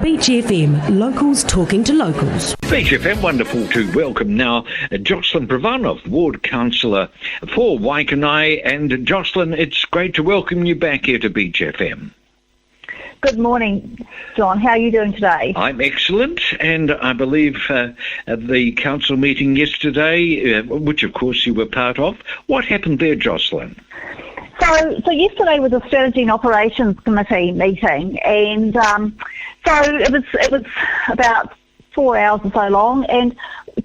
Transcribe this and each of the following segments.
Beach FM, locals talking to locals. Beach FM, wonderful to welcome now Jocelyn Prvanov, Ward Councilor for Waikanae. And Jocelyn, it's great to welcome you back here to Beach FM. Good morning, John. How are you doing today? I'm excellent, and I believe at the council meeting yesterday, which of course you were part of, what happened there, Jocelyn? So yesterday was a Strategy and Operations Committee meeting, and so it was about 4 hours or so long, and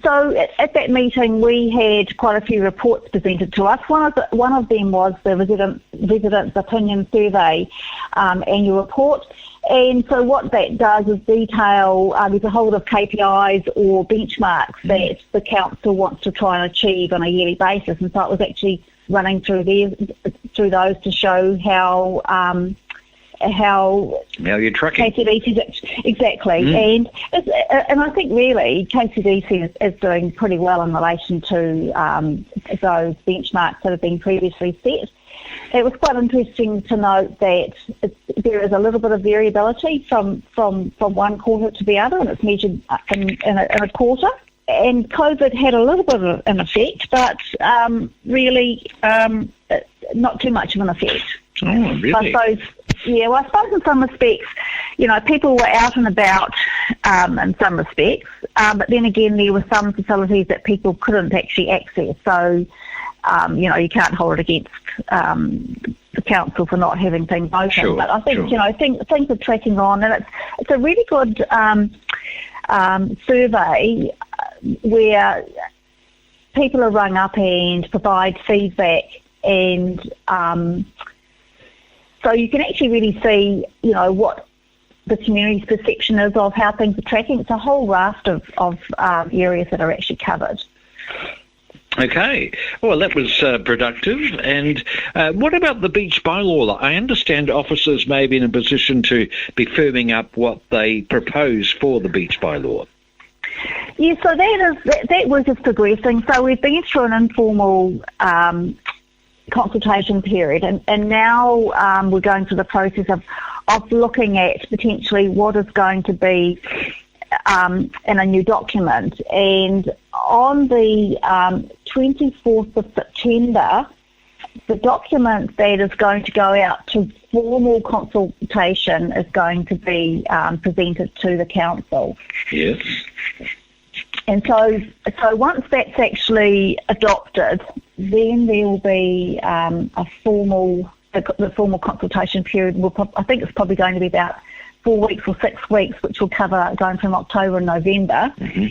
so at that meeting we had quite a few reports presented to us. One of them was the Residents' Opinion Survey annual report, and so what that does is detail there's a whole lot of KPIs or benchmarks that the council wants to try and achieve on a yearly basis, and so it was actually running through those to show how you're tracking. KCDC exactly, and I think really KCDC is doing pretty well in relation to those benchmarks that have been previously set. It was quite interesting to note that there is a little bit of variability from one quarter to the other, and it's measured in a quarter. And COVID had a little bit of an effect, but really not too much of an effect. Oh, really? I suppose in some respects, people were out and about in some respects, but then again, there were some facilities that people couldn't actually access. So, you can't hold it against the council for not having things open. Sure, but I think, sure. Things are tracking on, and it's a really good survey where people are rung up and provide feedback, and so you can actually really see, what the community's perception is of how things are tracking. It's a whole raft of areas that are actually covered. Okay. Well, that was productive. And what about the beach bylaw? I understand officers may be in a position to be firming up what they propose for the beach bylaw. Yeah, so that work is progressing. So we've been through an informal consultation period, and now we're going through the process of looking at potentially what is going to be in a new document. And on the 24th of September, the document that is going to go out to formal consultation is going to be presented to the council. Yes. And so once that's actually adopted, then there will be the formal consultation period. I think it's probably going to be about 4 weeks or 6 weeks, which will cover going from October and November. Mm-hmm.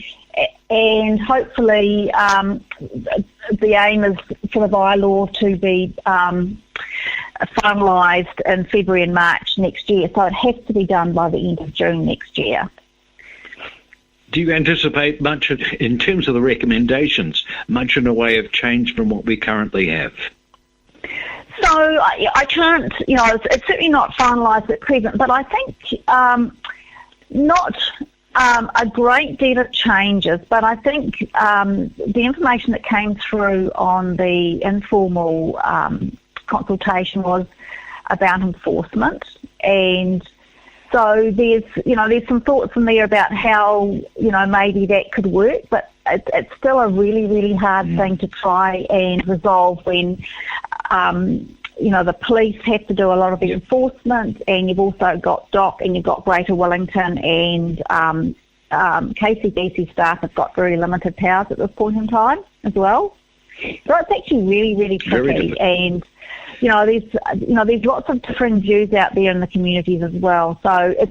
And hopefully the aim is for the bylaw to be finalised in February and March next year. So it has to be done by the end of June next year. Do you anticipate much, in terms of the recommendations, much in the way of change from what we currently have? So I can't, it's certainly not finalised at present, but I think not a great deal of changes, but I think the information that came through on the informal consultation was about enforcement, and so there's some thoughts in there about how, maybe that could work, but it's still a really, really hard thing to try and resolve when, the police have to do a lot of the enforcement, and you've also got DOC and you've got Greater Wellington, and KCDC staff have got very limited powers at this point in time as well. So it's actually really, really tricky, and there's lots of different views out there in the communities as well. So I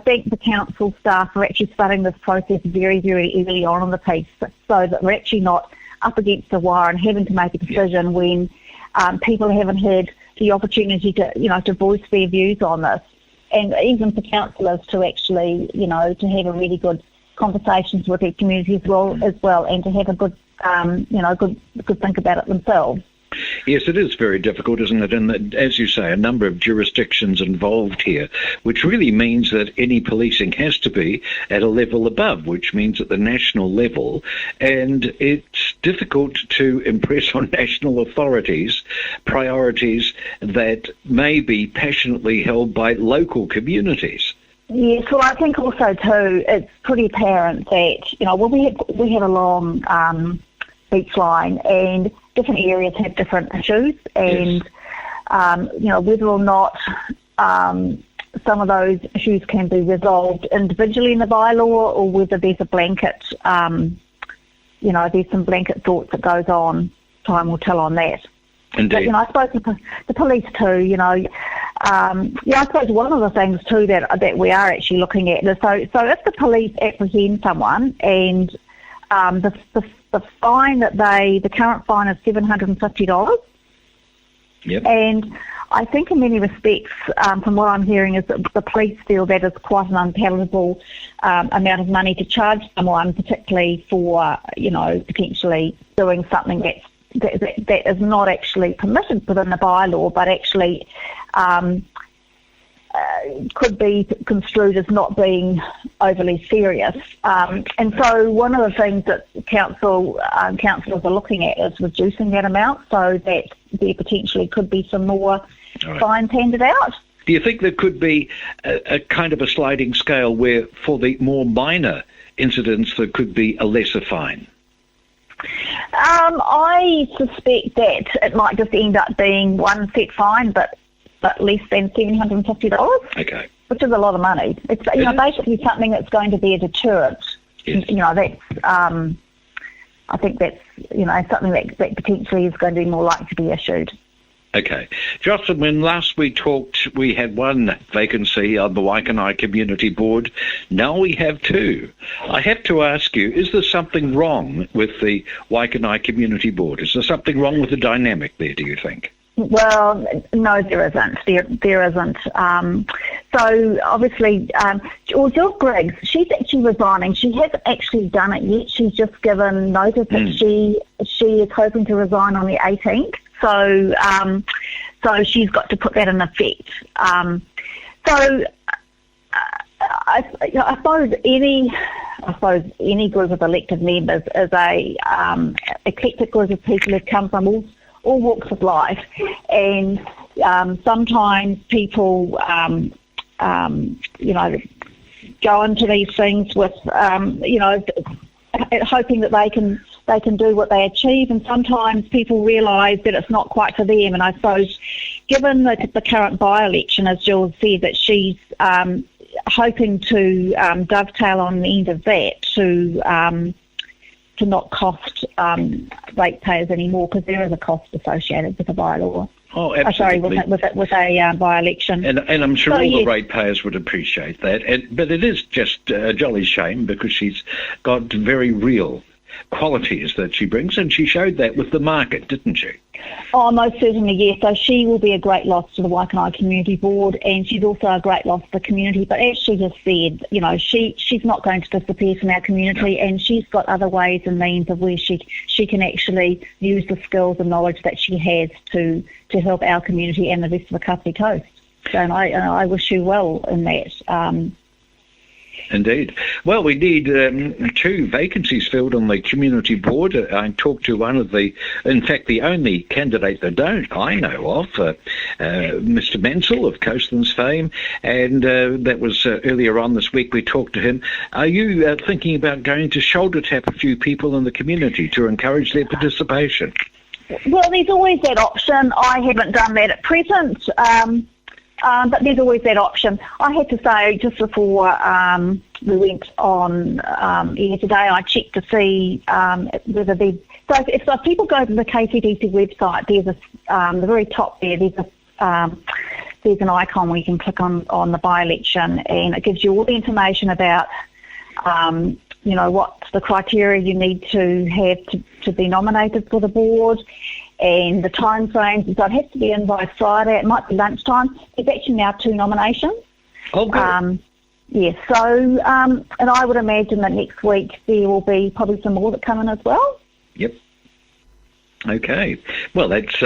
think the council staff are actually starting this process very, very early on in the piece, so that we're actually not up against the wire and having to make a decision when people haven't had the opportunity to voice their views on this, and even for councillors to actually to have a really good conversations with their community as well, and to have a good good think about it themselves. Yes, it is very difficult, isn't it? And as you say, a number of jurisdictions involved here, which really means that any policing has to be at a level above, which means at the national level. And it's difficult to impress on national authorities priorities that may be passionately held by local communities. Yes, well, I think also too, it's pretty apparent that well, we have a long beach line, and different areas have different issues, and whether or not some of those issues can be resolved individually in the bylaw, or whether there's a blanket, there's some blanket thoughts that goes on. Time will tell on that. Indeed. But, I suppose the police too, I suppose one of the things too that we are actually looking at is, so if the police apprehend someone and the fine the current fine is $750. Yep. And I think in many respects, from what I'm hearing, is that the police feel that is quite an unpalatable amount of money to charge someone, particularly for, potentially doing something that is not actually permitted within the bylaw, but actually could be construed as not being overly serious. And so one of the things that councillors are looking at is reducing that amount so that there potentially could be some more fines handed out. Do you think there could be a kind of a sliding scale where for the more minor incidents there could be a lesser fine? I suspect that it might just end up being one set fine, but less than $750. Okay. Which is a lot of money. It's basically something that's going to be a deterrent. Yes. I think that's something that potentially is going to be more likely to be issued. Okay. Jocelyn, when last we talked, we had one vacancy on the Waikanae Community Board. Now we have two. I have to ask you, is there something wrong with the Waikanae Community Board? Is there something wrong with the dynamic there, do you think? Well, no, there isn't. There isn't. So obviously, Jill Griggs, she's actually resigning. She hasn't actually done it yet. She's just given notice that she is hoping to resign on the 18th. So she's got to put that in effect. I suppose any group of elected members is a eclectic group of people who've come from all walks of life, and sometimes people go into these things with hoping that they can do what they achieve, and sometimes people realise that it's not quite for them. And I suppose, given the current by-election, as Jill said, that she's hoping to dovetail on the end of that to not cost ratepayers anymore, because there is a cost associated with the bylaw. Oh, absolutely. With a by-election. And I'm sure all the ratepayers would appreciate that. But it is just a jolly shame, because she's got very real qualities that she brings, and she showed that with the market, didn't she? Oh, most certainly, yes. So she will be a great loss to the Waikanae Community Board, and she's also a great loss to the community. But as she has said, she's not going to disappear from our community, and she's got other ways and means of where she can actually use the skills and knowledge that she has to help our community and the rest of the Kapiti Coast. So, and I wish you well in that. Indeed. Well, we need two vacancies filled on the community board. I talked to in fact, the only candidate that I know of, Mr. Mansell of Coastlands fame, and that was earlier on this week we talked to him. Are you thinking about going to shoulder tap a few people in the community to encourage their participation? Well, there's always that option. I haven't done that at present. But there's always that option. I had to say, just before we went on air today, I checked to see whether there's... So if people go to the KCDC website, there's the very top there, there's an icon where you can click on the by-election, and it gives you all the information about, what the criteria you need to have to be nominated for the board, and the time frames. So it has to be in by Friday. It might be lunchtime. There's actually now 2 nominations. Oh, good. Yes. So, and I would imagine that next week there will be probably some more that come in as well. Yep. Okay. Well, that's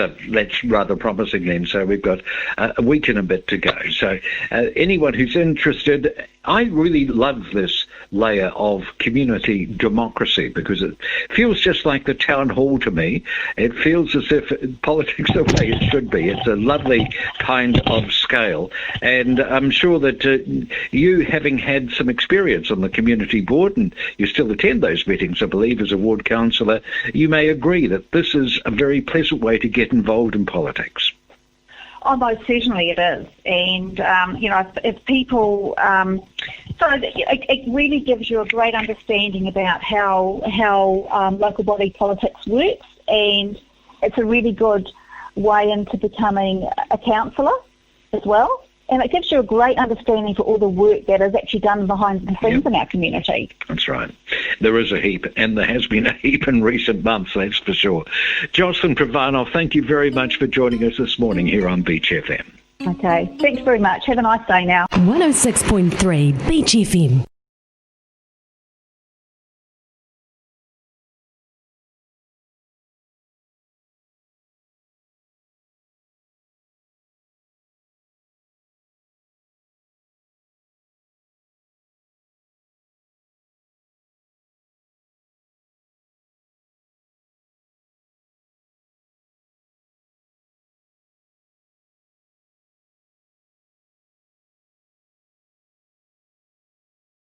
rather promising then. So we've got a week and a bit to go. So anyone who's interested, I really love this layer of community democracy because it feels just like the town hall to me. It feels as if politics the way it should be. It's a lovely kind of scale. And I'm sure that you, having had some experience on the community board, and you still attend those meetings, I believe, as a ward councillor, you may agree that this is a very pleasant way to get involved in politics. Oh, most certainly it is. And, if people... it really gives you a great understanding about how local body politics works, and it's a really good way into becoming a councillor as well. And it gives you a great understanding for all the work that is actually done behind the scenes in our community. That's right. There is a heap, and there has been a heap in recent months, that's for sure. Jocelyn Prvanov, thank you very much for joining us this morning here on Beach FM. Okay, thanks very much. Have a nice day now. 106.3 Beach FM.